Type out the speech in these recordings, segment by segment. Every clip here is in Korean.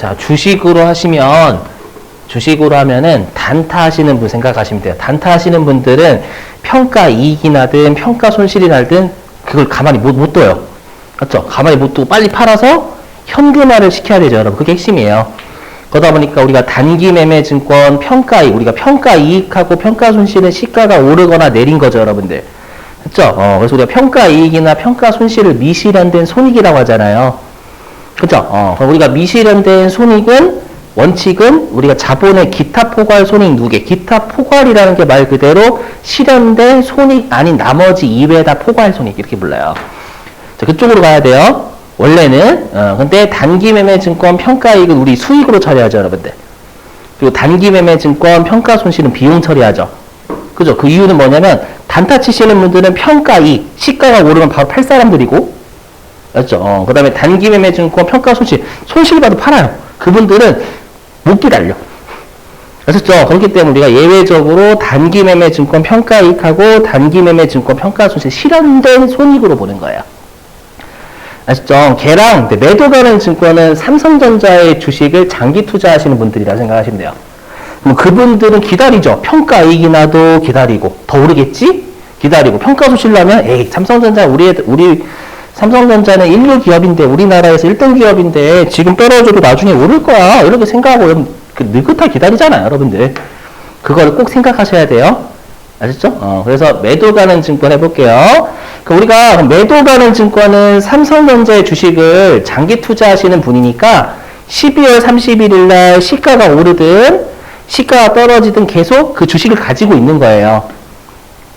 자, 주식으로 하면은 단타 하시는 분 생각하시면 돼요. 단타 하시는 분들은 평가 이익이 나든 평가 손실이 나든 그걸 가만히 못 둬요. 맞죠? 가만히 못 두고 빨리 팔아서 현금화를 시켜야 되죠, 여러분. 그게 핵심이에요. 그러다 보니까 우리가 단기 매매 증권 평가 이익, 우리가 평가 이익하고 평가 손실은 시가가 오르거나 내린 거죠, 여러분들. 그쵸? 그래서 우리가 평가 이익이나 평가 손실을 미실현된 손익이라고 하잖아요. 그쵸? 그럼 우리가 미실현된 손익은 원칙은 우리가 자본의 기타 포괄 손익 누계, 기타 포괄이라는 게 말 그대로 실현된 손익 아닌 나머지 이외다 포괄 손익 이렇게 불러요. 자, 그쪽으로 가야 돼요. 원래는 근데 단기 매매 증권 평가 이익은 우리 수익으로 처리하죠, 여러분들. 그리고 단기 매매 증권 평가 손실은 비용 처리하죠. 그죠? 그 이유는 뭐냐면 단타 치시는 분들은 평가 이익, 시가가 오르면 바로 팔 사람들이고, 맞죠? 그 다음에 단기 매매 증권 평가 손실 봐도 팔아요. 그분들은 못 기다려. 아셨죠? 그렇기 때문에 우리가 예외적으로 단기 매매 증권 평가 이익하고 단기 매매 증권 평가 손실 실현된 손익으로 보는 거예요. 아셨죠? 걔랑 매도 가는 증권은 삼성전자의 주식을 장기 투자하시는 분들이라 생각하시면 돼요. 그럼 그분들은 기다리죠. 평가 이익이 나도 기다리고 더 오르겠지? 기다리고 평가 손실 나면 에이 삼성전자 우리 삼성전자는 인류 기업인데 우리나라에서 1등 기업인데 지금 떨어져도 나중에 오를 거야 이렇게 생각하고 느긋하게 기다리잖아요, 여러분들. 그거를 꼭 생각하셔야 돼요. 아셨죠? 그래서 매도 가는 증권 해볼게요. 우리가 매도 가는 증권은 삼성전자의 주식을 장기 투자하시는 분이니까 12월 31일 날 시가가 오르든 시가가 떨어지든 계속 그 주식을 가지고 있는 거예요.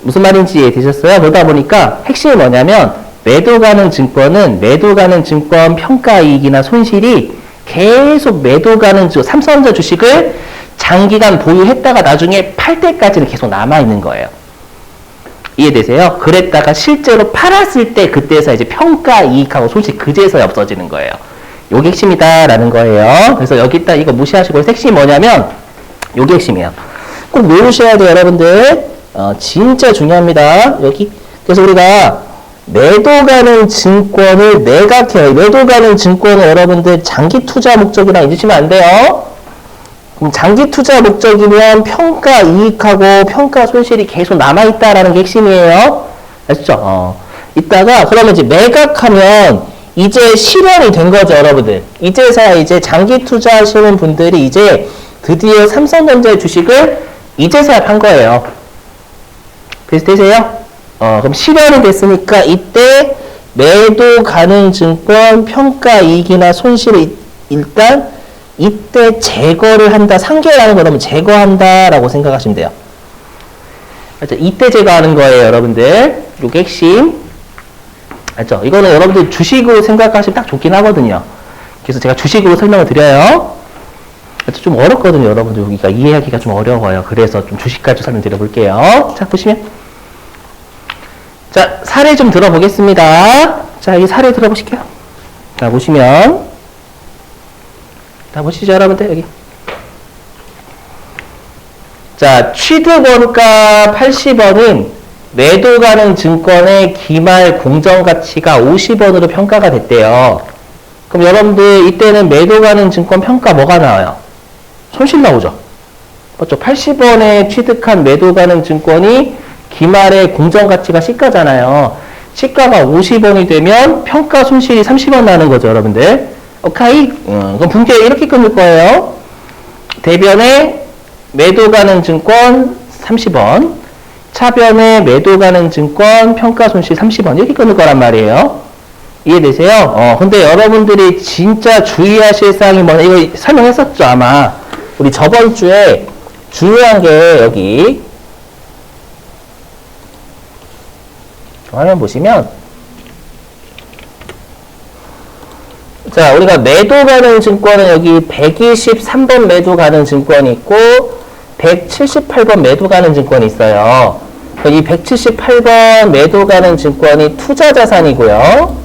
무슨 말인지 이해되셨어요? 그러다 보니까 핵심이 뭐냐면 매도 가는 증권은 매도 가는 증권 평가 이익이나 손실이 계속 매도 가는 삼성전자 주식을 장기간 보유했다가 나중에 팔 때까지는 계속 남아있는 거예요. 이해되세요? 그랬다가 실제로 팔았을 때 그때서 이제 평가 이익하고 손실 그제서야 없어지는 거예요. 요게 핵심이다라는 거예요. 그래서 여기다 이거 무시하시고 핵심이 뭐냐면 요게 핵심이에요. 꼭 외우셔야 돼요, 여러분들. 진짜 중요합니다. 여기. 그래서 우리가 매도 가는 증권을 매각해요. 매도 가는 증권은 여러분들 장기 투자 목적이랑 잊으시면 안 돼요. 그럼 장기 투자 목적이면 평가 이익하고 평가 손실이 계속 남아있다라는 게 핵심이에요. 아시죠? 이따가 그러면 이제 매각하면 이제 실현이 된 거죠, 여러분들. 이제서야 이제 장기 투자하시는 분들이 이제 드디어 삼성전자의 주식을 이제서야 판 거예요. 비슷하세요? 그럼 실현이 됐으니까 이때 매도 가는 증권 평가 이익이나 손실을 일단 이때 제거를 한다. 상계라는 거 그러면 제거한다라고 생각하시면 돼요. 알죠? 이때 제거하는 거예요, 여러분들. 요게 핵심. 알죠? 이거는 여러분들 주식으로 생각하시면 딱 좋긴 하거든요. 그래서 제가 주식으로 설명을 드려요. 좀 어렵거든요, 여러분들. 여기가 이해하기가 좀 어려워요. 그래서 좀 주식까지 설명드려 볼게요. 자, 보시면. 자, 사례 좀 들어보겠습니다. 자, 이 사례 들어보실게요. 자, 보시면. 자, 보시죠, 여러분들, 여기. 자, 취득원가 80원은 매도 가는 증권의 기말 공정가치가 50원으로 평가가 됐대요. 그럼 여러분들, 이때는 매도 가는 증권 평가 뭐가 나와요? 손실 나오죠? 맞죠? 80원에 취득한 매도 가는 증권이 기말의 공정가치가 시가잖아요. 시가가 50원이 되면 평가 손실이 30원 나는 거죠, 여러분들. 오케이? 그럼 분께 이렇게 끊을 거예요. 대변에 매도 가는 증권 30원, 차변에 매도 가는 증권 평가 손실 30원 이렇게 끊을 거란 말이에요. 이해되세요? 근데 여러분들이 진짜 주의하실 사항이 뭐냐, 이거 설명했었죠, 아마. 우리 저번 주에 중요한 게 여기 화면 보시면, 자, 우리가 매도 가는 증권은 여기 123번 매도 가는 증권이 있고 178번 매도 가는 증권이 있어요. 이 178번 매도 가는 증권이 투자 자산이고요.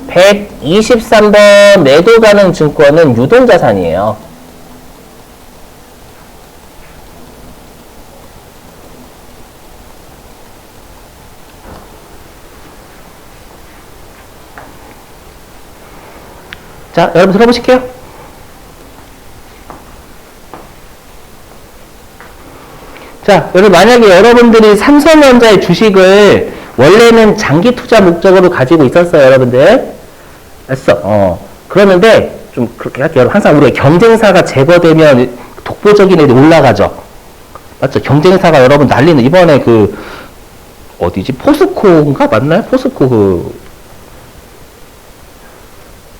123번 매도 가는 증권은 유동 자산이에요. 자, 여러분 들어보실게요. 자, 여러분 만약에 여러분들이 삼성전자의 주식을 원래는 장기 투자 목적으로 가지고 있었어요, 여러분들. 알았어? 그러는데 좀 그렇게 할게요. 항상 우리가 경쟁사가 제거되면 독보적인 애들이 올라가죠. 맞죠? 경쟁사가 여러분 난리는 이번에 그 어디지? 포스코인가 맞나요? 포스코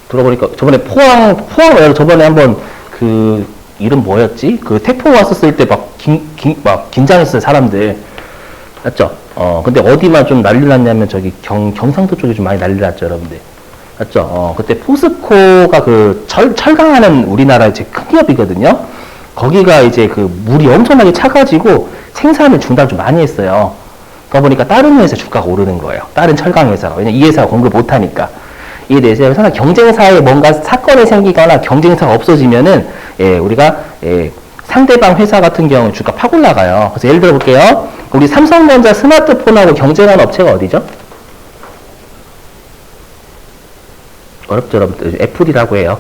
들어보니까 저번에 포항 저번에 한번 그 이름 뭐였지? 그 태풍 왔었을 때 막 긴장했어요, 사람들. 맞죠? 근데 어디만 좀 난리 났냐면 저기 경상도 쪽에 좀 많이 난리 났죠, 여러분들. 맞죠? 그때 포스코가 그 철강하는 우리나라의 제일 큰 기업이거든요. 거기가 이제 그 물이 엄청나게 차가지고 생산을 중단 좀 많이 했어요. 그러다 보니까 다른 회사 주가가 오르는 거예요. 다른 철강 회사가. 왜냐면 이 회사가 공급을 못 하니까. 이에 대해서 항상 경쟁사에 뭔가 사건이 생기거나 경쟁사가 없어지면은, 예, 우리가, 예, 상대방 회사 같은 경우 주가 팍 올라가요. 그래서 예를 들어 볼게요. 우리 삼성전자 스마트폰하고 경쟁하는 업체가 어디죠? 어렵죠, 여러분들. 애플이라고 해요.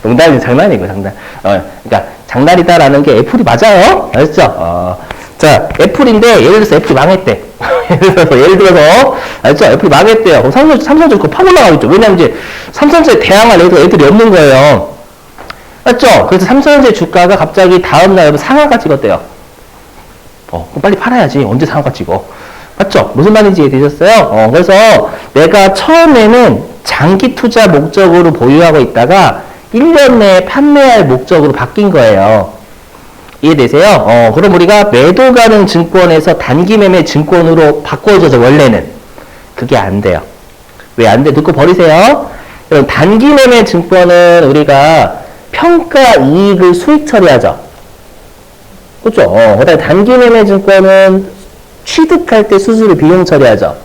농담이 장난이고, 장난. 그러니까 장난이다라는 게 애플이 맞아요. 알았죠? 자, 애플인데, 예를 들어서 애플이 망했대. 예를 들어서, 알죠? 애플이 망했대요. 그럼 삼성전자 그거 팍 올라가겠죠. 왜냐면 이제, 삼성전자에 대항할 애들이 없는 거예요. 맞죠? 그래서 삼성전자 주가가 갑자기 다음날 상한가 찍었대요. 그럼 빨리 팔아야지. 언제 상한가 찍어? 맞죠? 무슨 말인지 이해되셨어요? 그래서 내가 처음에는 장기 투자 목적으로 보유하고 있다가 1년 내에 판매할 목적으로 바뀐 거예요. 이해되세요? 그럼 우리가 매도 가능 증권에서 단기 매매 증권으로 바꿔줘서 원래는 그게 안 돼요. 왜 안 돼? 듣고 버리세요. 그럼 단기 매매 증권은 우리가 평가 이익을 수익 처리하죠. 그렇죠? 그다음에 단기 매매 증권은 취득할 때 수수료 비용 처리하죠.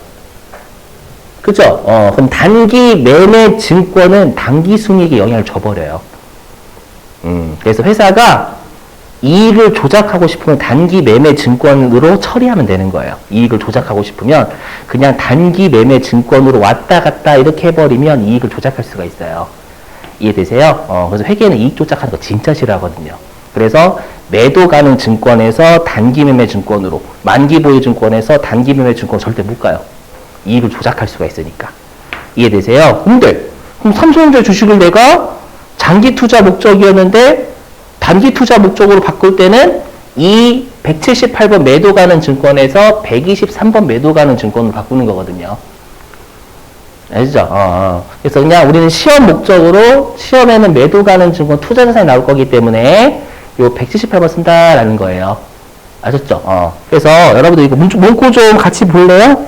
그죠? 그럼 단기 매매 증권은 단기 순이익에 영향을 줘버려요. 그래서 회사가 이익을 조작하고 싶으면 단기 매매 증권으로 처리하면 되는 거예요. 이익을 조작하고 싶으면 그냥 단기 매매 증권으로 왔다 갔다 이렇게 해버리면 이익을 조작할 수가 있어요. 이해되세요? 그래서 회계는 이익 조작하는 거 진짜 싫어하거든요. 그래서 매도 가능 증권에서 단기 매매 증권으로, 만기 보유 증권에서 단기 매매 증권 절대 못 가요. 이익을 조작할 수가 있으니까. 이해되세요? 근데 그럼 삼성전자 주식을 내가 장기 투자 목적이었는데 단기 투자 목적으로 바꿀 때는 이 178번 매도 가능 증권에서 123번 매도 가능 증권으로 바꾸는 거거든요. 알죠? 그래서 그냥 우리는 시험 목적으로 시험에는 매도 가능 증권 투자 자산이 나올 거기 때문에 요 178번 쓴다라는 거예요. 아셨죠? 그래서 여러분들 이거 문구 좀 같이 볼래요?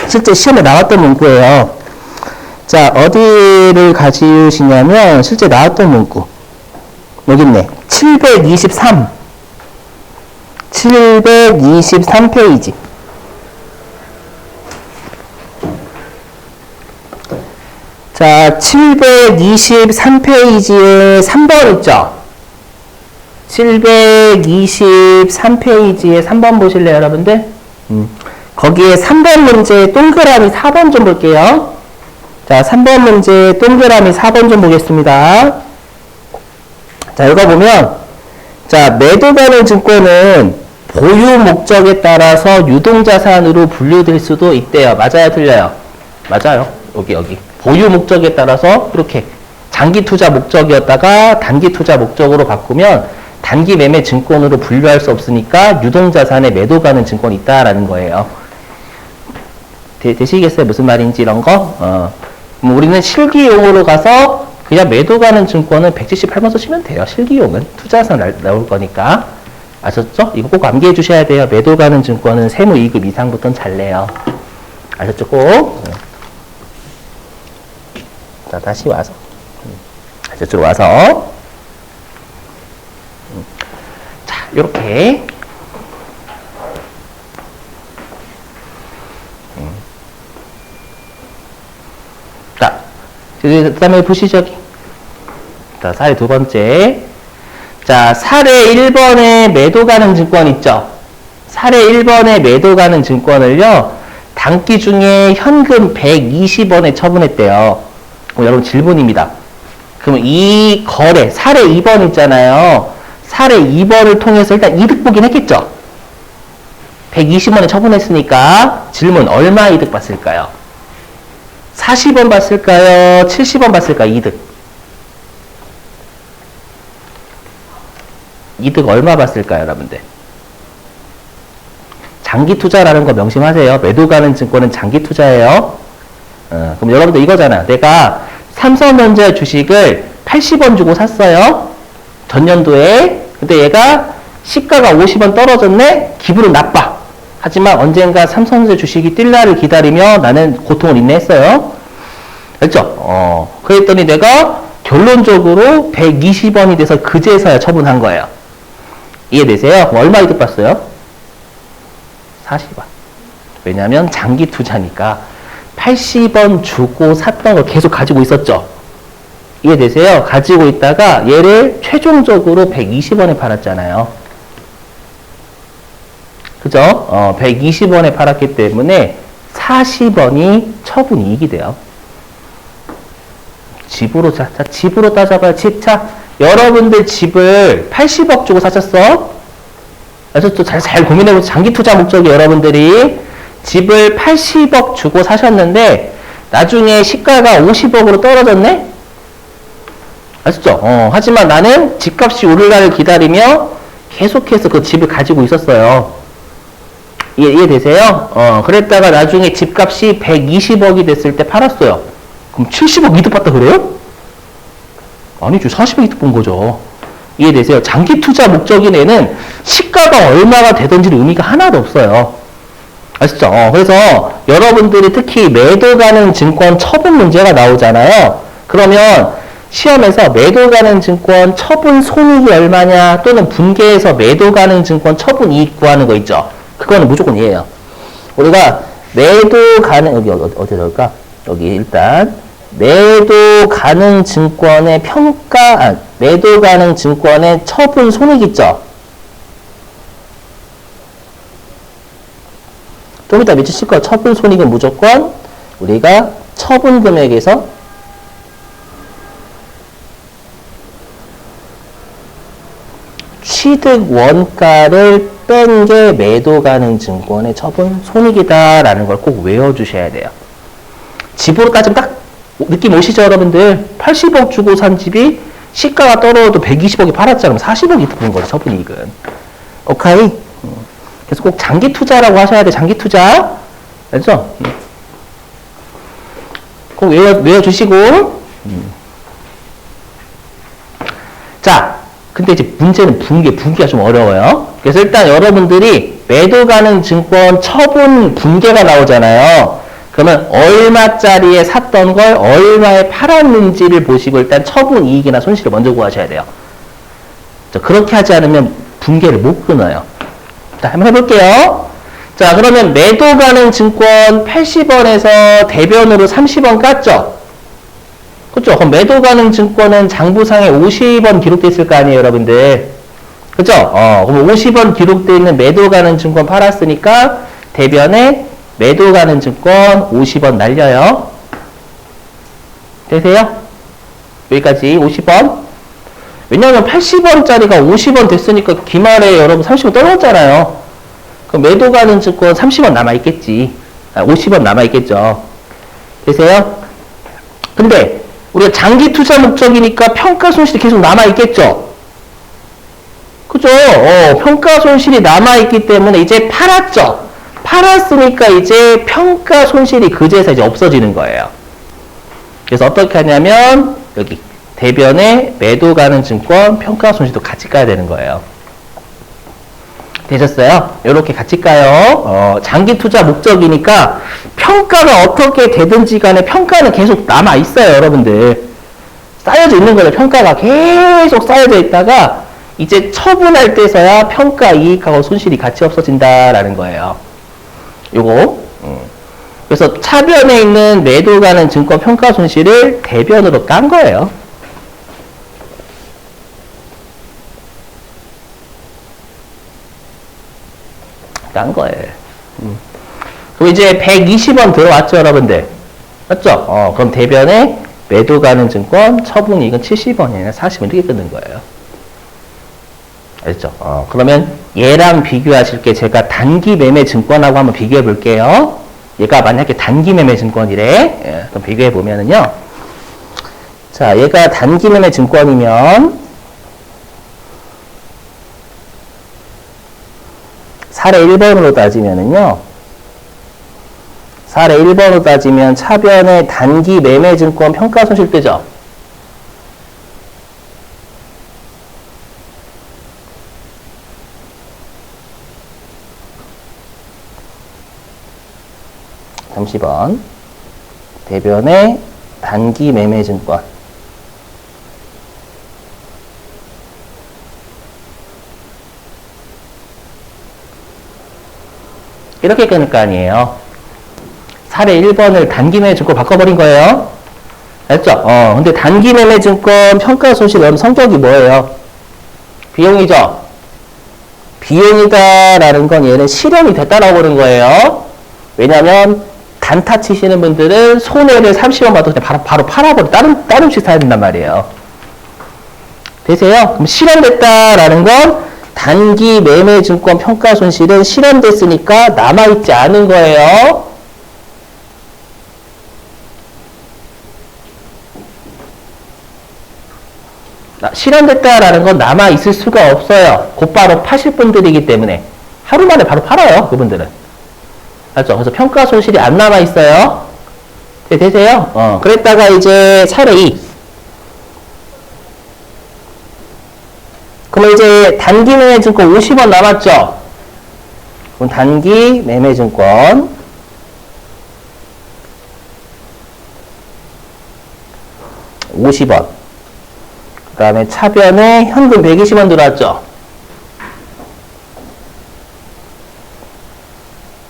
실제 시험에 나왔던 문구예요. 자, 어디를 가지우시냐면 실제 나왔던 문구. 여기 있네. 723페이지. 자, 723페이지에 3번 있죠? 723페이지에 3번 보실래요, 여러분들? 거기에 3번 문제 동그라미 4번 좀 볼게요. 자, 3번 문제 동그라미 4번 좀 보겠습니다. 자, 읽어보면, 자, 매도 가능 증권은 보유 목적에 따라서 유동자산으로 분류될 수도 있대요. 맞아요, 틀려요? 맞아요. 여기. 보유 목적에 따라서 이렇게 장기 투자 목적이었다가 단기 투자 목적으로 바꾸면 단기 매매 증권으로 분류할 수 없으니까 유동자산에 매도 가능 증권이 있다라는 거예요. 되시겠어요? 무슨 말인지 이런 거? 우리는 실기용으로 가서 그냥 매도 가능 증권은 178번 쓰시면 돼요. 실기용은 투자자산 나올 거니까. 아셨죠? 이거 꼭 암기해 주셔야 돼요. 매도 가능 증권은 세무 2급 이상부터는 잘 내요. 아셨죠? 꼭. 자, 다시 와서. 저쪽으로 와서. 자, 요렇게. 자, 그 다음에 보시죠. 여기. 자, 사례 두 번째. 자, 사례 1번에 매도 가능 증권 있죠? 사례 1번에 매도 가능 증권을요, 단기 중에 현금 120원에 처분했대요. 그럼 여러분 질문입니다. 그럼 이 거래, 사례 2번 있잖아요. 사례 2번을 통해서 일단 이득 보긴 했겠죠? 120원에 처분했으니까 질문 얼마 이득 봤을까요? 40원 봤을까요? 70원 봤을까요? 이득 얼마 봤을까요, 여러분들? 장기 투자라는 거 명심하세요. 매도 가는 증권은 장기 투자예요. 그럼 여러분들 이거잖아. 내가 삼성전자 주식을 80원 주고 샀어요. 전년도에. 근데 얘가 시가가 50원 떨어졌네? 기분은 나빠. 하지만 언젠가 삼성전자 주식이 뛸 날을 기다리며 나는 고통을 인내했어요. 그렇죠? 그랬더니 내가 결론적으로 120원이 돼서 그제서야 처분한 거예요. 이해되세요? 얼마 이득 봤어요? 40원. 왜냐면 장기 투자니까 80원 주고 샀던 걸 계속 가지고 있었죠. 이해되세요? 가지고 있다가 얘를 최종적으로 120원에 팔았잖아요. 그죠? 120원에 팔았기 때문에 40원이 처분 이익이 돼요. 집으로 따져봐요. 집. 자, 여러분들 집을 80억 주고 사셨어? 그래서 또 잘 고민해보세요. 장기 투자 목적이 여러분들이 집을 80억 주고 사셨는데 나중에 시가가 50억으로 떨어졌네? 아시죠? 하지만 나는 집값이 오를 날을 기다리며 계속해서 그 집을 가지고 있었어요. 이해되세요? 그랬다가 나중에 집값이 120억이 됐을 때 팔았어요. 그럼 70억 이득 봤다 그래요? 아니죠. 40억 이득 본 거죠. 이해되세요? 장기 투자 목적인 애는 시가가 얼마가 되든지는 의미가 하나도 없어요. 아시죠? 그래서 여러분들이 특히 매도 가능 증권 처분 문제가 나오잖아요. 그러면 시험에서 매도 가능 증권 처분 손익이 얼마냐 또는 분계해서 매도 가능 증권 처분 이익 구하는 거 있죠. 그거는 무조건 이해요. 우리가 매도 가능, 여기 어디 넣을까? 여기 일단 매도 가능 증권의 매도 가능 증권의 처분 손익 있죠. 좀 이따 미치실 거예요. 처분 손익은 무조건 우리가 처분 금액에서 취득 원가를 뺀 게 매도 가능 증권의 처분 손익이다라는 걸 꼭 외워주셔야 돼요. 집으로 따지면 딱 느낌 오시죠, 여러분들? 80억 주고 산 집이 시가가 떨어져도 120억이 팔았잖아. 그럼 40억이 드는 거죠, 처분 이익은. 오케이? 그래서 꼭 장기 투자라고 하셔야 돼, 장기 투자. 알죠? 꼭 외워주시고. 자, 근데 이제 문제는 분기가 좀 어려워요. 그래서 일단 여러분들이 매도 가능 증권 처분 분계가 나오잖아요. 그러면 얼마짜리에 샀던 걸 얼마에 팔았는지를 보시고 일단 처분 이익이나 손실을 먼저 구하셔야 돼요. 자, 그렇게 하지 않으면 분계를 못 끊어요. 자, 한번 해볼게요. 자, 그러면 매도 가능 증권 80원에서 대변으로 30원 깠죠? 그렇죠? 그럼 매도 가능 증권은 장부상에 50원 기록돼 있을 거 아니에요, 여러분들. 그렇죠? 그럼 50원 기록돼 있는 매도 가능 증권 팔았으니까 대변에 매도 가능 증권 50원 날려요. 되세요? 여기까지 50원. 왜냐하면 80원짜리가 50원 됐으니까 기말에 여러분 30원 떨어졌잖아요. 그럼 매도 가능 증권 30원 남아있겠지. 50원 남아있겠죠. 되세요? 근데 우리가 장기 투자 목적이니까 평가 손실이 계속 남아있겠죠. 그죠? 평가 손실이 남아있기 때문에 이제 팔았죠. 팔았으니까 이제 평가 손실이 그제서 이제 없어지는 거예요. 그래서 어떻게 하냐면 여기 대변에 매도 가능 증권 평가 손실도 같이 까야 되는 거예요. 되셨어요? 이렇게 같이 까요. 장기 투자 목적이니까 평가가 어떻게 되든지 간에 평가는 계속 남아 있어요, 여러분들. 쌓여져 있는 거예요. 평가가 계속 쌓여져 있다가 이제 처분할 때서야 평가 이익하고 손실이 같이 없어진다라는 거예요. 요거. 그래서 차변에 있는 매도 가능 증권 평가 손실을 대변으로 깐 거예요. 깐 거예요. 그럼 이제 120원 들어왔죠, 여러분들? 맞죠? 그럼 대변에 매도 가는 증권 처분이익은 70원이나 40원 이렇게 끊는 거예요. 알죠? 그러면 얘랑 비교하실 게 제가 단기 매매 증권하고 한번 비교해 볼게요. 얘가 만약에 단기 매매 증권이래. 예, 그럼 비교해 보면은요. 자, 얘가 단기 매매 증권이면 사례 1번으로 따지면은요. 사례 1번으로 따지면 차변의 단기 매매 증권 평가 손실 뜨죠. (30원) 대변의 단기 매매 증권 이렇게 끊을 거 아니에요. 사례 1번을 단기 매매 증권 바꿔버린 거예요. 알죠? 근데 단기 매매 증권 평가 손실 그럼 성격이 뭐예요? 비용이죠? 비용이다라는 건 얘는 실현이 됐다라고 보는 거예요. 왜냐면 단타 치시는 분들은 손해를 30원 받아도 그냥 바로 팔아버려. 다른 음식 사야 된단 말이에요. 되세요? 그럼 실현됐다라는 건 단기 매매 증권 평가 손실은 실현됐으니까 남아있지 않은 거예요. 실현됐다라는 건 남아있을 수가 없어요. 곧바로 파실 분들이기 때문에. 하루 만에 바로 팔아요, 그분들은. 맞죠? 그래서 평가 손실이 안 남아있어요. 되세요? 그랬다가 이제 사례 2. 그럼 이제 단기 매매 증권 50원 남았죠? 그럼 단기 매매 증권 50원. 그 다음에 차변에 현금 120원 들어왔죠?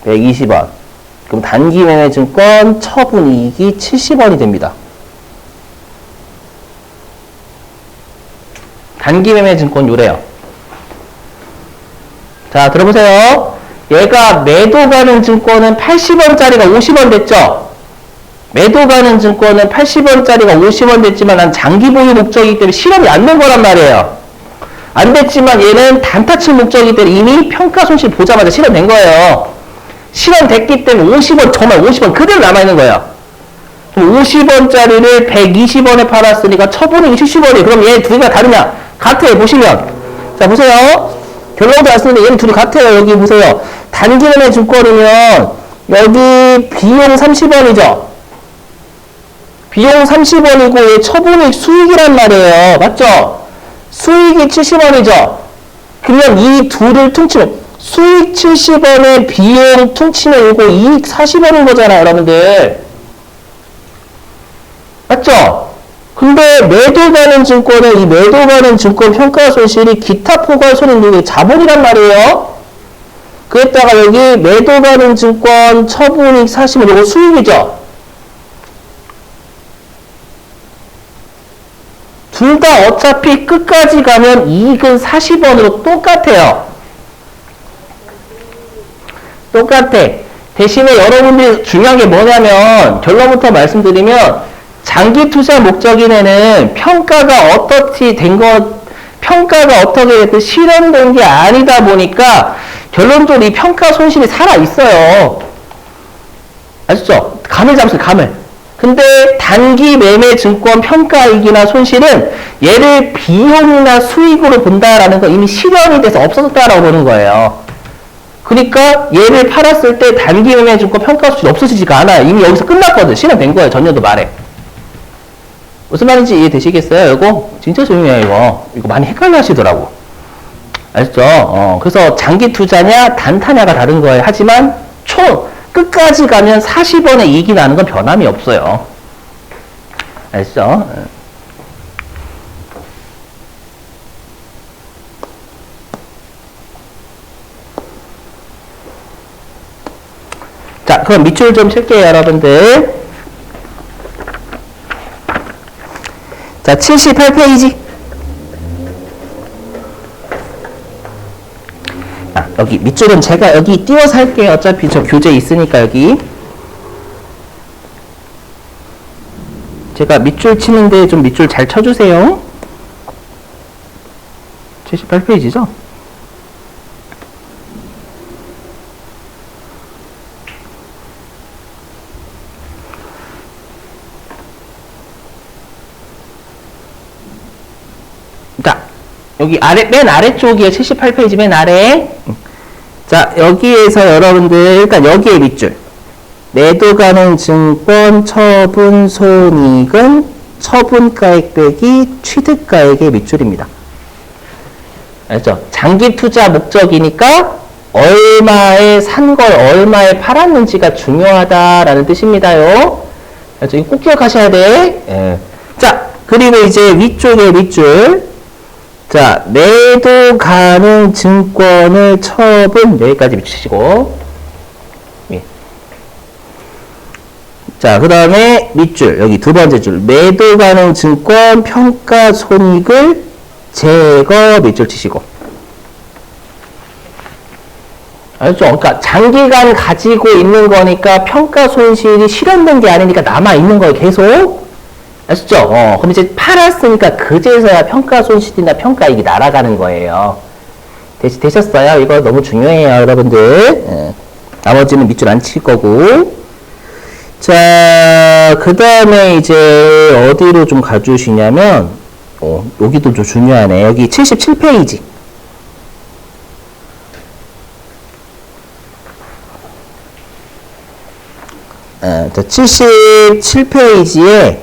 120원. 그럼 단기 매매 증권 처분이익이 70원이 됩니다. 단기 매매 증권 요래요. 자, 들어보세요. 얘가 매도 가는 증권은 80원짜리가 50원 됐죠? 매도 가는 증권은 80원짜리가 50원 됐지만 난 장기 보유 목적이기 때문에 실현이 안 된 거란 말이에요. 안 됐지만 얘는 단타칠 목적이기 때문에 이미 평가 손실 보자마자 실현된 거예요. 실현됐기 때문에 50원, 정말 50원 그대로 남아있는 거예요. 50원짜리를 120원에 팔았으니까 처분이 70원이에요. 그럼 얘 두 개가 다르냐? 같아요. 보시면. 자, 보세요. 결론도 안 쓰는데 얘는 둘이 같아요. 여기 보세요. 단기 매매 증권이면 여기 비용 30원이죠? 비용 30원이고 얘 처분이익 수익이란 말이에요. 맞죠? 수익이 70원이죠? 그러면 이 둘을 퉁치면 수익 70원에 비용 퉁치면 이거 이익 40원인 거잖아요, 여러분들. 맞죠? 근데 매도 가는 증권은 이 매도 가는 증권 평가 손실이 기타 포괄 손익 자본이란 말이에요. 그랬다가 여기 매도 가는 증권 처분이익 40원 이거 수익이죠. 둘 다 어차피 끝까지 가면 이익은 40원으로 똑같아요. 똑같아. 대신에 여러분들이 중요한 게 뭐냐면 결론부터 말씀드리면 장기 투자 목적인 애는 평가가 어떻게 됐든 실현된 게 아니다 보니까 결론적으로 이 평가 손실이 살아있어요. 아시죠? 감을 잡으세요, 감을. 근데 단기 매매 증권 평가이익이나 손실은 얘를 비용이나 수익으로 본다라는 건 이미 실현이 돼서 없어졌다라고 보는 거예요. 그러니까 얘를 팔았을 때 단기 매매 증권 평가 손실이 없어지지가 않아요. 이미 여기서 끝났거든. 실현된 거예요. 전년도 말에. 무슨 말인지 이해되시겠어요? 이거 진짜 중요해요. 이거 많이 헷갈려 하시더라고. 아시죠? 그래서 장기 투자냐 단타냐가 다른 거예요. 하지만 끝까지 가면 40원의 이익이 나는 건 변함이 없어요. 아시죠? 자, 그럼 밑줄 좀 칠게요, 여러분들. 자, 78페이지. 여기 밑줄은 제가 여기 띄워서 할게요. 어차피 저 교재 있으니까 여기. 제가 밑줄 치는데 좀 밑줄 잘 쳐주세요. 78페이지죠? 자, 여기 맨 아래쪽이에요. 78페이지 맨 아래. 자, 여기에서 여러분들, 일단 여기에 밑줄. 매도 가능 증권 처분 손익은 처분가액 빼기 취득가액의 밑줄입니다. 알죠? 장기 투자 목적이니까 얼마에 산 걸 얼마에 팔았는지가 중요하다라는 뜻입니다요. 알죠? 이거 꼭 기억하셔야 돼. 예. 자, 그리고 이제 위쪽에 밑줄. 자, 매도 가능 증권을 처분, 여기까지 밑추시고. 예. 자, 그 다음에 밑줄, 여기 두 번째 줄. 매도 가능 증권 평가 손익을 제거 밑줄 치시고. 알죠? 그러니까 장기간 가지고 있는 거니까 평가 손실이 실현된 게 아니니까 남아있는 거예요, 계속. 아시죠? 그럼 이제 팔았으니까 그제서야 평가 손실이나 평가이익이 날아가는 거예요. 되셨어요? 이거 너무 중요해요, 여러분들. 예. 나머지는 밑줄 안 칠 거고. 자, 그 다음에 이제 어디로 좀 가주시냐면, 여기도 좀 중요하네. 여기 77페이지. 자, 77페이지에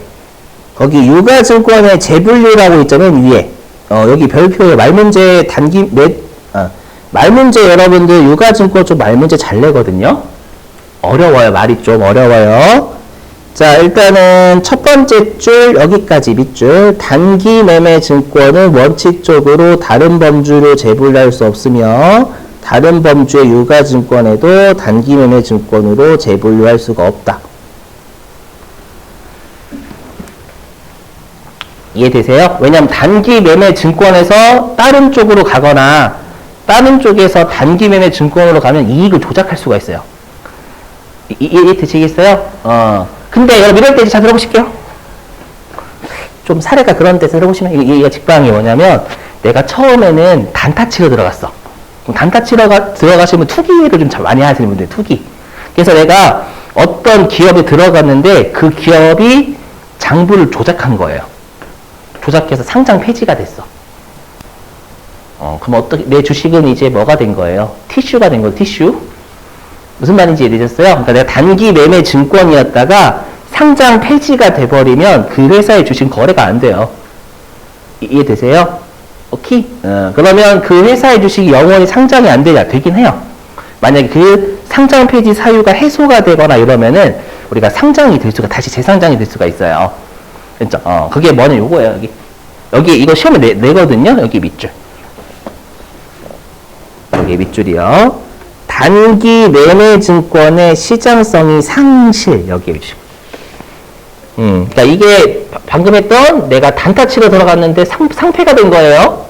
거기 유가증권의 재분류라고 있잖아요, 위에. 여기 별표에 말문제 말문제 여러분들 유가증권 좀 말문제 잘 내거든요. 어려워요. 말이 좀 어려워요. 자, 일단은 첫 번째 줄 여기까지 밑줄. 단기 매매 증권은 원칙적으로 다른 범주로 재분류할 수 없으며 다른 범주의 유가증권에도 단기 매매 증권으로 재분류할 수가 없다. 이해되세요? 왜냐하면 단기 매매 증권에서 다른 쪽으로 가거나 다른 쪽에서 단기 매매 증권으로 가면 이익을 조작할 수가 있어요. 이해되시겠어요? 근데 여러분 이럴 때 잘 들어보실게요. 좀 사례가 그런 데서 들어보시면 이게 직방이 뭐냐면 내가 처음에는 단타 치러 들어갔어. 단타 치러 들어가시면 투기를 좀 많이 하시는 분들 투기. 그래서 내가 어떤 기업에 들어갔는데 그 기업이 장부를 조작한 거예요. 조작해서 상장 폐지가 됐어. 그럼 내 주식은 이제 뭐가 된 거예요? 티슈가 된 거예요, 티슈. 무슨 말인지 이해되셨어요? 그러니까 내가 단기 매매 증권이었다가 상장 폐지가 돼버리면 그 회사의 주식 거래가 안 돼요. 이해되세요? 오케이? 그러면 그 회사의 주식이 영원히 상장이 안 되냐? 되긴 해요. 만약에 그 상장 폐지 사유가 해소가 되거나 이러면은 우리가 상장이 될 수가, 다시 재상장이 될 수가 있어요. 그죠? 그게 뭐냐, 요거예요, 여기 이거 시험에 내거든요? 여기 밑줄. 여기 밑줄이요. 단기 매매 증권의 시장성이 상실, 여기에 밑줄. 그러니까 이게 방금 했던 내가 단타 치러 들어갔는데 상패가 된 거예요.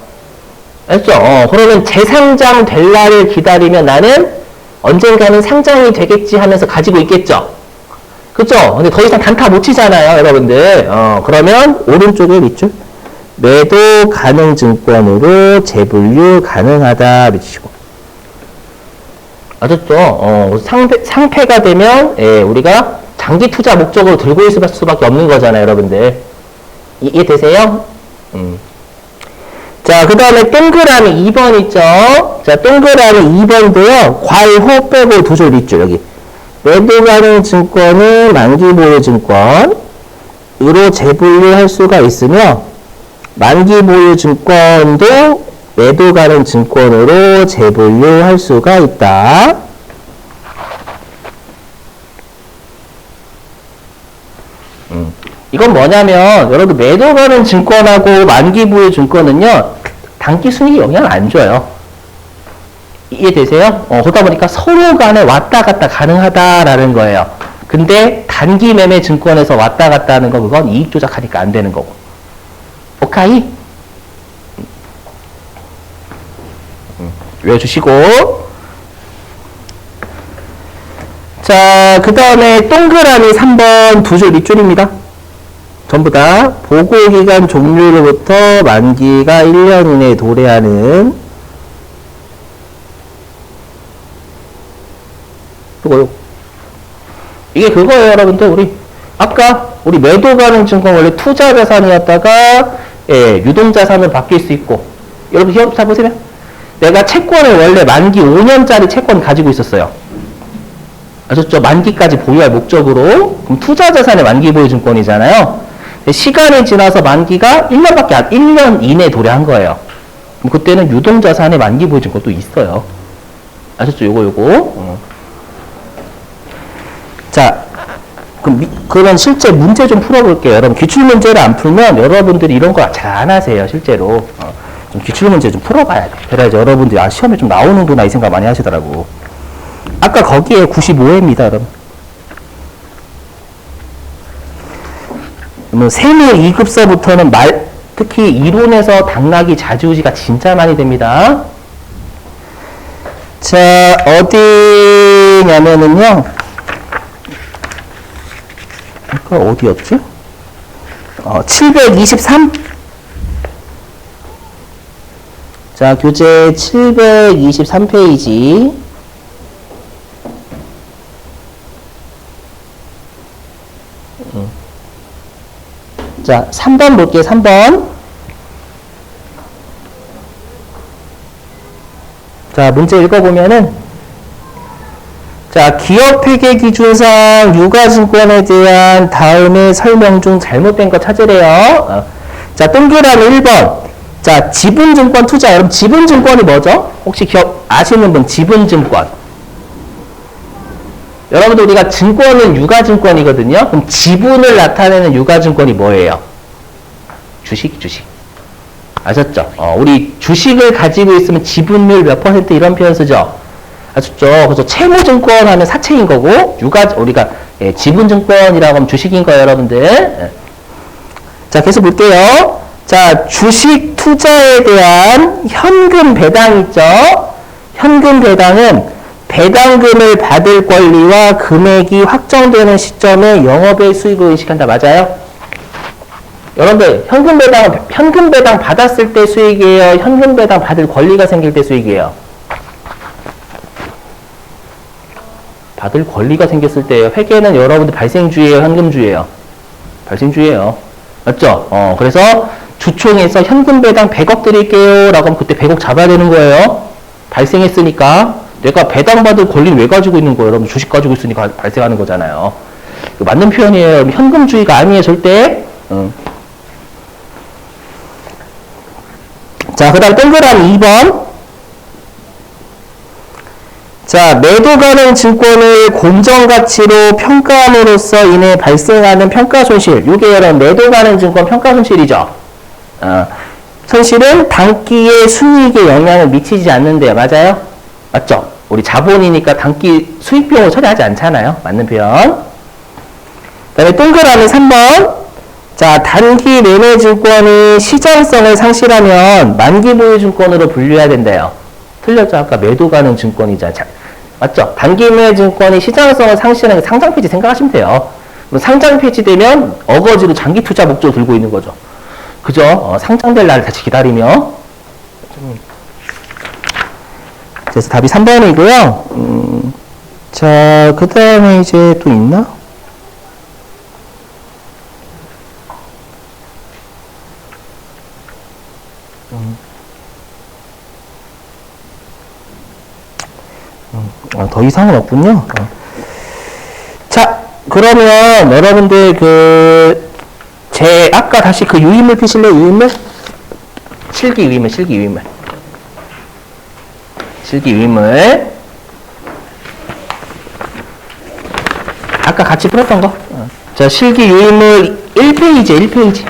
알죠? 그러면 재상장 될 날을 기다리면 나는 언젠가는 상장이 되겠지 하면서 가지고 있겠죠? 그죠? 근데 더 이상 단타 못 치잖아요, 여러분들. 그러면 오른쪽에 밑줄. 매도 가능 증권으로 재분류 가능하다 밑주시고. 아셨죠? 상패가 되면, 우리가 장기 투자 목적으로 들고 있을 수밖에 없는 거잖아요, 여러분들. 이해되세요? 자, 그 다음에 동그라미 2번 있죠? 자, 동그라미 2번도요, 괄호 빼고 두 줄 밑줄, 여기. 매도 가능 증권은 만기 보유 증권으로 재분류할 수가 있으며, 만기 보유 증권도 매도 가능 증권으로 재분류할 수가 있다. 이건 뭐냐면 여러분 매도 가능 증권하고 만기 보유 증권은요 단기 순이익에 영향을 안 줘요. 이해되세요? 그러다 보니까 서로 간에 왔다 갔다 가능하다라는 거예요. 근데 단기 매매 증권에서 왔다 갔다 하는 거 그건 이익 조작하니까 안 되는 거고. 오케이? 외워주시고. 자, 그 다음에 동그라미 3번 두 줄 밑줄입니다. 전부 다 보고기간 종료로부터 만기가 1년 이내에 도래하는 그거요. 이게 그거예요, 여러분들. 아까 우리 매도 가능 증권 원래 투자 자산이었다가 유동 자산으로 바뀔 수 있고, 여러분 기억 잘 보세요. 내가 채권을 원래 만기 5년짜리 채권 가지고 있었어요. 아셨죠? 만기까지 보유할 목적으로. 그럼 투자 자산의 만기 보유 증권이잖아요. 시간이 지나서 만기가 1년 이내에 도래한 거예요. 그럼 그때는 유동 자산의 만기 보유 증권도 있어요. 아셨죠? 요거. 자, 그런 실제 문제 좀 풀어볼게요. 여러분, 기출문제를 안 풀면 여러분들이 이런 거 잘 안 하세요, 실제로. 좀 기출문제 좀 풀어봐야 돼. 그래야지 여러분들이 시험에 좀 나오는구나 이 생각 많이 하시더라고. 아까 거기에 95회입니다, 여러분. 그러면 세무 2급서부터는 특히 이론에서 당락이 좌지우지가 진짜 많이 됩니다. 자, 어디냐면은요. 아까 어디였지? 723? 자, 교재 723페이지. 자, 3번 볼게요, 3번. 자, 문제 읽어보면은, 자, 기업회계 기준상 유가증권에 대한 다음의 설명 중 잘못된 거 찾으래요. 자, 동그라미 1번. 자, 지분증권 투자. 여러분, 지분증권이 뭐죠? 혹시 아시는 분, 지분증권. 여러분들 우리가 증권은 유가증권이거든요. 그럼 지분을 나타내는 유가증권이 뭐예요? 주식. 아셨죠? 우리 주식을 가지고 있으면 지분율 몇 % 이런 표현 쓰죠? 아셨죠? 그래서 채무증권 하면 사채인 거고, 우리가 지분증권이라고 하면 주식인 거예요, 여러분들. 자, 계속 볼게요. 자, 주식 투자에 대한 현금 배당 있죠? 현금 배당은 배당금을 받을 권리와 금액이 확정되는 시점에 영업의 수익을 인식한다. 맞아요? 여러분들, 현금 배당 받았을 때 수익이에요? 현금 배당 받을 권리가 생길 때 수익이에요? 받을 권리가 생겼을 때예요. 회계는 여러분들 발생주의예요? 현금주의예요? 발생주의예요. 맞죠? 그래서 주총에서 현금 배당 100억 드릴게요. 라고 하면 그때 100억 잡아야 되는 거예요. 발생했으니까. 내가 배당받을 권리를 왜 가지고 있는 거예요? 여러분 주식 가지고 있으니까 발생하는 거잖아요. 맞는 표현이에요. 현금주의가 아니에요, 절대. 자, 그 다음 동그라미 2번. 자, 매도 가능 증권을 공정가치로 평가함으로써 인해 발생하는 평가손실. 이게 여러분 매도 가능 증권 평가손실이죠. 손실은 단기의 수익에 영향을 미치지 않는데요. 맞아요? 맞죠? 우리 자본이니까 단기 수익 비용을 처리하지 않잖아요. 맞는 표현. 그 다음에 동그라미 3번. 자, 단기 매매 증권이 시장성을 상실하면 만기 보유 증권으로 분류해야 된대요. 틀렸죠? 아까 매도 가능 증권이자. 맞죠? 단기 매매 증권이 시장성을 상실하는 게 상장 폐지 생각하시면 돼요. 상장 폐지되면 어거지로 장기 투자 목적을 들고 있는 거죠. 그죠? 상장될 날을 다시 기다리며. 그래서 답이 3번이고요. 자, 그 다음에 이제 또 있나? 더 이상은 없군요. 자, 그러면 여러분들 아까 다시 그 유인물 피실래요? 유인물? 실기 유인물. 아까 같이 풀었던 거. 자, 실기 유인물 1페이지.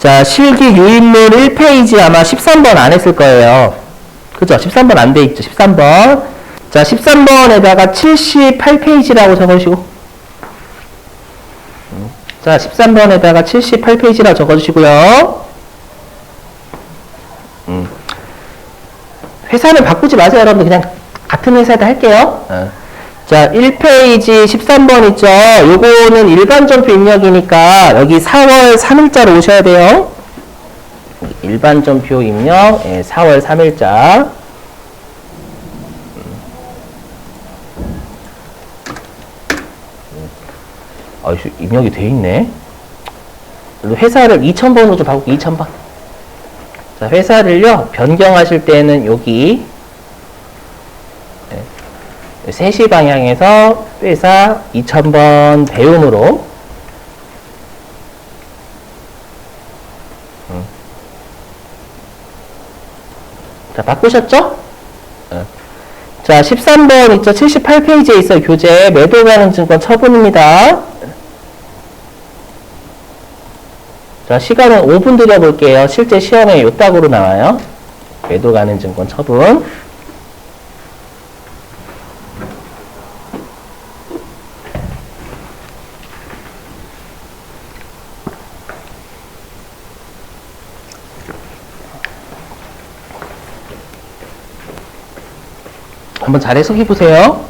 자, 실기 유인물 1페이지 아마 13번 안 했을 거예요. 그죠? 13번 안 돼 있죠? 13번. 자, 13번에다가 78페이지라고 적어주시고. 자, 13번에다가 78페이지라고 적어주시고요. 회사는 바꾸지 마세요, 여러분들. 그냥 같은 회사에다 할게요. 자, 1페이지 13번 있죠? 요거는 일반 전표 입력이니까 여기 4월 3일자로 오셔야 돼요. 일반 전표 입력, 4월 3일자. 입력이 돼 있네. 회사를 2000번으로 좀 바꿀게요. 2000번. 자, 회사를요, 변경하실 때는 여기 3시 방향에서 회사 2000번 배움으로 자, 바꾸셨죠? 자, 13번 있죠? 78페이지에 있어요. 교재 매도 가능 증권 처분입니다. 자, 시간은 5분 드려볼게요. 실제 시험에 요 딱으로 나와요. 매도 가능 증권 처분. 한번 잘 해석해 보세요.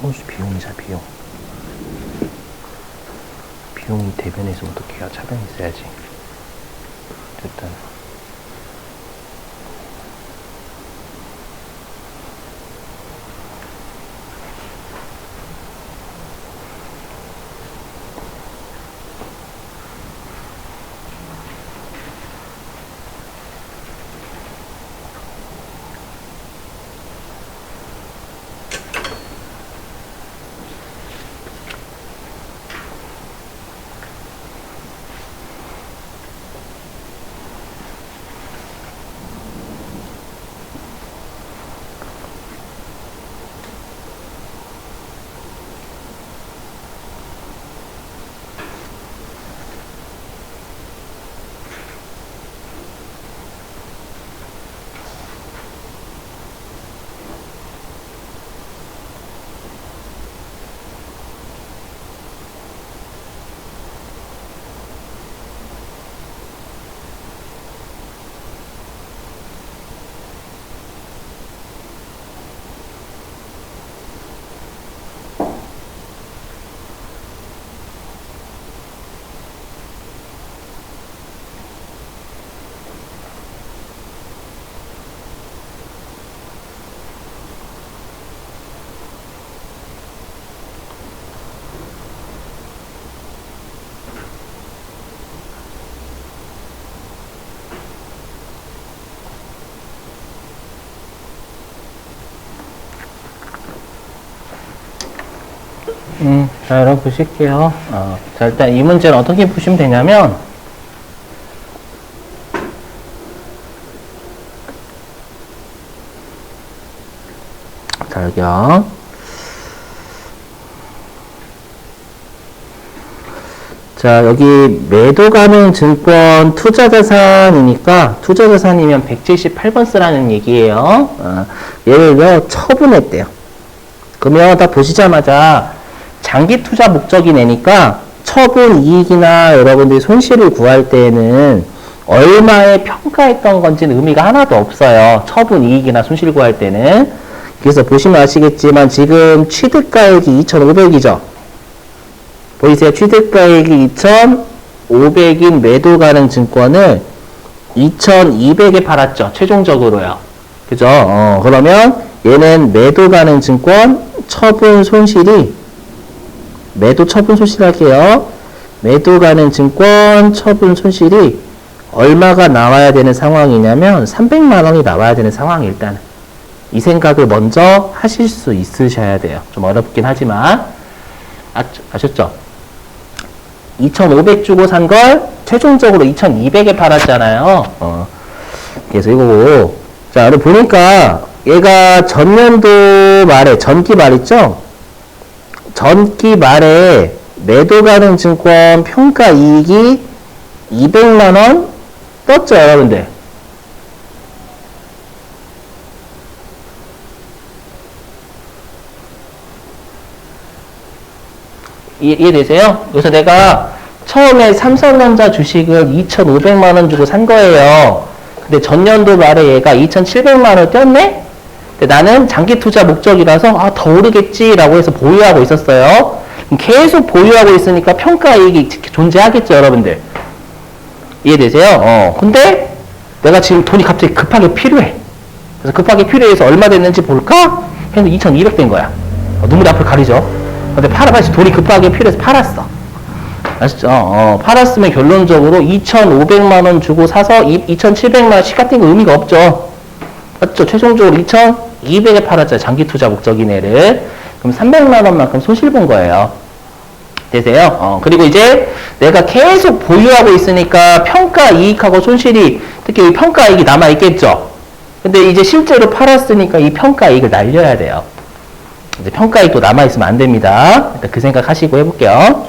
청소 비용이자 비용. 비용이 대변에서 어떻게 해야 차변이 있어야지. 일단. 자, 여러분 보실게요. 자, 일단 이 문제는 어떻게 푸시면 되냐면, 자, 여기요. 자, 여기 매도 가능 증권 투자자산이니까, 투자자산이면 178번 쓰라는 얘기예요. 예를 들어, 처분했대요. 그러면 다 보시자마자, 장기 투자 목적이 내니까 처분 이익이나 여러분들이 손실을 구할 때에는 얼마에 평가했던 건지는 의미가 하나도 없어요. 처분 이익이나 손실 구할 때는. 그래서 보시면 아시겠지만 지금 취득가액이 2,500이죠. 보이세요? 취득가액이 2,500인 매도 가능 증권을 2,200에 팔았죠. 최종적으로요. 그죠? 그러면 얘는 매도 가능 증권 처분 손실이 매도 처분 손실 할게요. 매도 가능 증권 처분 손실이 얼마가 나와야 되는 상황이냐면 300만 원이 나와야 되는 상황이 일단 이 생각을 먼저 하실 수 있으셔야 돼요. 좀 어렵긴 하지만 아셨죠? 2,500 주고 산 걸 최종적으로 2,200에 팔았잖아요. 그래서 이거고 자, 여러분 보니까 얘가 전년도 말에 전기 말 있죠? 전기 말에 매도 가능 증권 평가 이익이 200만원 떴죠, 여러분들? 이해되세요? 그래서 내가 처음에 삼성전자 주식을 2,500만원 주고 산 거예요. 근데 전년도 말에 얘가 2,700만원 떴네? 나는 장기 투자 목적이라서 더 오르겠지라고 해서 보유하고 있었어요. 계속 보유하고 있으니까 평가 이익이 존재하겠죠, 여러분들. 이해되세요? 근데 내가 지금 돈이 갑자기 급하게 필요해. 그래서 급하게 필요해서 얼마 됐는지 볼까? 했는데 2,200 된 거야. 눈물이 앞을 가리죠. 근데 팔아봐야지 돈이 급하게 필요해서 팔았어. 아시죠? 팔았으면 결론적으로 2,500만 원 주고 사서 2,700만 원씩 같은 거 의미가 없죠. 맞죠? 최종적으로 2,200에 팔았죠. 장기 투자 목적인 애를. 그럼 300만 원만큼 손실 본 거예요. 되세요? 그리고 이제 내가 계속 보유하고 있으니까 평가 이익하고 손실이 특히 이 평가 이익이 남아있겠죠. 근데 이제 실제로 팔았으니까 이 평가 이익을 날려야 돼요. 이제 평가 이익도 남아있으면 안 됩니다. 일단 그 생각 하시고 해볼게요.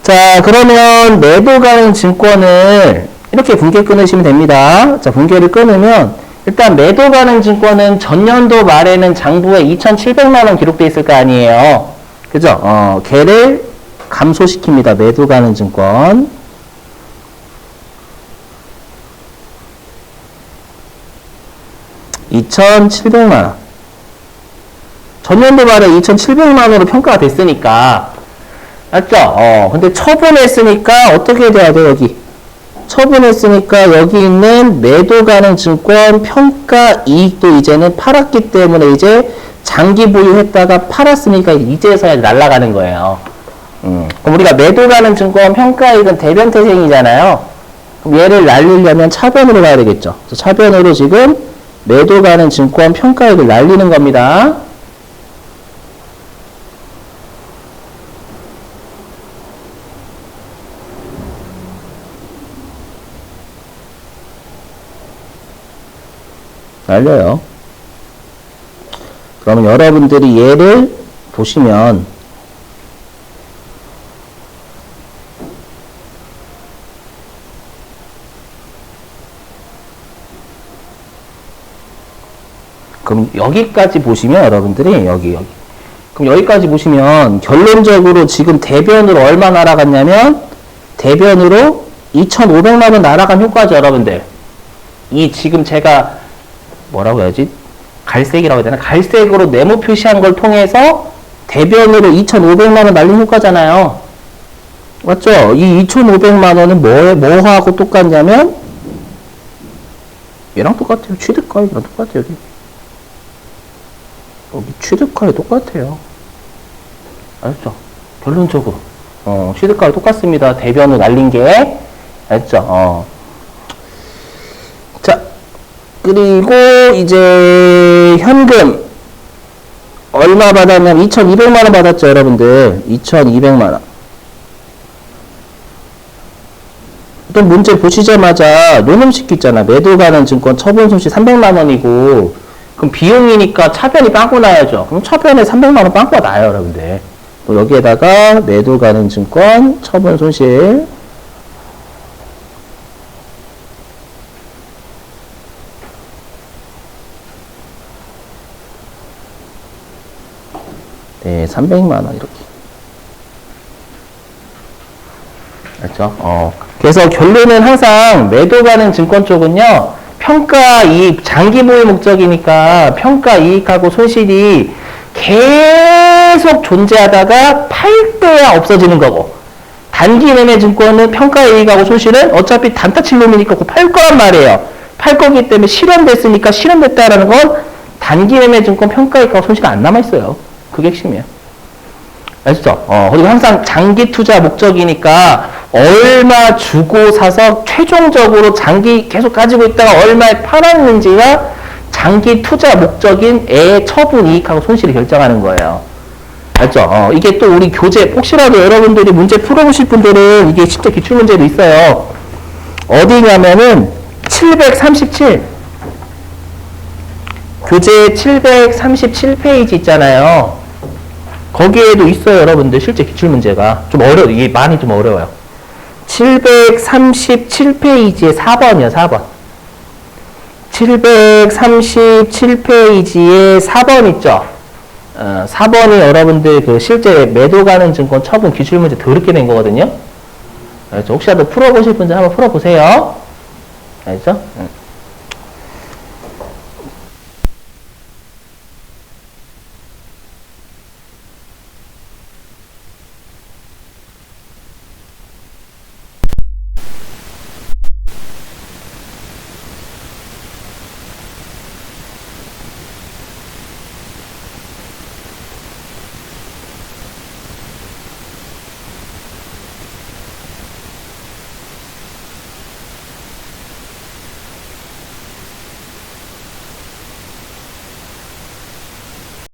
자, 그러면 매도 가능 증권을 이렇게 분께 끊으시면 됩니다. 자, 분께를 끊으면 일단 매도 가능 증권은 전년도 말에는 장부에 2,700만 원 기록되어 있을 거 아니에요. 그죠? 걔를 감소시킵니다. 매도 가능 증권. (2,700만 원) 전년도 말에 2,700만 원으로 평가가 됐으니까 맞죠? 근데 처분했으니까 어떻게 돼야 돼 여기? 처분했으니까 여기 있는 매도 가능 증권 평가 이익도 이제는 팔았기 때문에 이제 장기 보유했다가 팔았으니까 이제서야 날아가는 거예요. 그럼 우리가 매도 가능 증권 평가 이익은 대변 퇴생이잖아요. 그럼 얘를 날리려면 차변으로 가야 되겠죠. 그래서 차변으로 지금 매도 가능 증권 평가 이익을 날리는 겁니다. 날려요. 그러면 여러분들이 얘를 보시면 그럼 여기까지 보시면 여러분들이 여기 그럼 여기까지 보시면 결론적으로 지금 대변으로 얼마 날아갔냐면 대변으로 2,500만 원 날아간 효과죠, 여러분들. 이 지금 제가 뭐라고 해야지? 갈색이라고 해야 되나? 갈색으로 네모 표시한 걸 통해서 대변으로 2,500만 원 날린 효과잖아요. 맞죠? 이 2,500만 원은 뭐하고 똑같냐면 얘랑 똑같아요. 취득가액이랑 똑같아요. 여기 취득가액 똑같아요. 알았죠? 결론적으로 취득가액 똑같습니다. 대변으로 날린 게. 알았죠? 자, 그리고 이제 현금 얼마 받았냐면 2,200만 원 받았죠, 여러분들. 2,200만 원. 또 문제 보시자마자 노름식 있잖아. 매도 가능 증권 처분 손실 300만 원이고 그럼 비용이니까 차변이 빵꾸 나야죠. 그럼 차변에 300만 원 빵꾸가 나요, 여러분들. 또 여기에다가 매도 가능 증권 처분 손실 네, 300만 원 이렇게. 알죠? 그래서 결론은 항상 매도 가능 증권 쪽은요. 평가 이익, 장기 보유 목적이니까 평가 이익하고 손실이 계속 존재하다가 팔 때야 없어지는 거고 단기 매매 증권은 평가 이익하고 손실은 어차피 단타 칠 놈이니까 팔 거란 말이에요. 팔 거기 때문에 실현됐으니까 실현됐다라는 건 단기 매매 증권 평가 이익하고 손실이 안 남아있어요. 그게 핵심이에요. 아시죠? 그리고 항상 장기 투자 목적이니까 얼마 주고 사서 최종적으로 장기 계속 가지고 있다가 얼마에 팔았는지가 장기 투자 목적인 애 처분 이익하고 손실을 결정하는 거예요. 알죠? 이게 또 우리 교재 혹시라도 여러분들이 문제 풀어보실 분들은 이게 진짜 기출문제도 있어요. 어디냐면은 737 교재 737페이지 있잖아요. 거기에도 있어요, 여러분들. 실제 기출문제가. 좀 이게 많이 좀 어려워요. 737페이지에 4번이요, 4번. 737페이지에 4번 있죠? 4번이 여러분들 그 실제 매도 가능 증권 처분 기출문제 더럽게 된 거거든요. 알죠? 혹시라도 풀어보실 분들 한번 풀어보세요. 알죠?